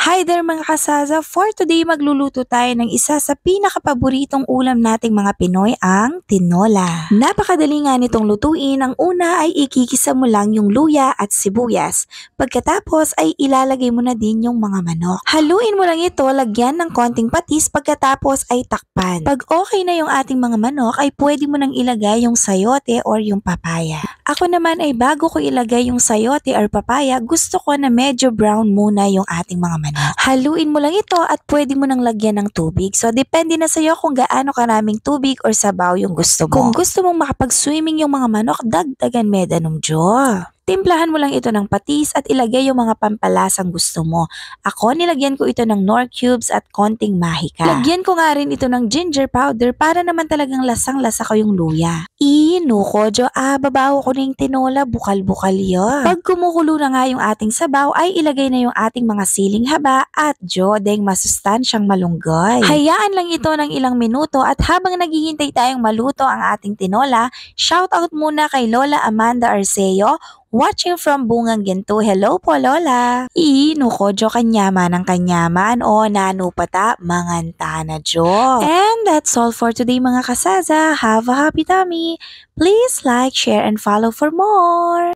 Hi there mga kasaza! For today, magluluto tayo ng isa sa pinakapaboritong ulam nating mga Pinoy, ang tinola. Napakadali nga nitong lutuin. Ang una ay ikikisa mo lang yung luya at sibuyas. Pagkatapos ay ilalagay mo na din yung mga manok. Haluin mo lang ito, lagyan ng konting patis, pagkatapos ay takpan. Pag okay na yung ating mga manok, ay pwede mo nang ilagay yung sayote or yung papaya. Ako naman ay bago ko ilagay yung sayote or papaya, gusto ko na medyo brown muna yung ating mga manok. Haluin mo lang ito at pwede mo nang lagyan ng tubig. So, depende na sa'yo kung gaano karaming tubig or sabaw yung gusto mo. Kung gusto mong makapag-swimming yung mga manok, dagdagan medanong Diyo. Timplahan mo lang ito ng patis at ilagay yung mga pampalasang gusto mo. Ako, nilagyan ko ito ng Knorr cubes at konting mahika. Lagyan ko nga rin ito ng ginger powder para naman talagang lasang-lasa ko yung luya. Nuko, Jo, babaho ko na yung tinola, bukal-bukal yun. Pag kumukulo na nga yung ating sabaw, ay ilagay na yung ating mga siling haba at jodeng masustansyang malunggay. Hayaan lang ito ng ilang minuto at habang naghihintay tayong maluto ang ating tinola, shoutout muna kay Lola Amanda Arceo, watching from Bungang Ginto. Hello po, Lola! Nuko, Jo, kanyaman ng kanyaman o nanupata, manganta na, Jo. And that's all for today mga kasaza. Have a happy tummy! Please like, share, and follow for more!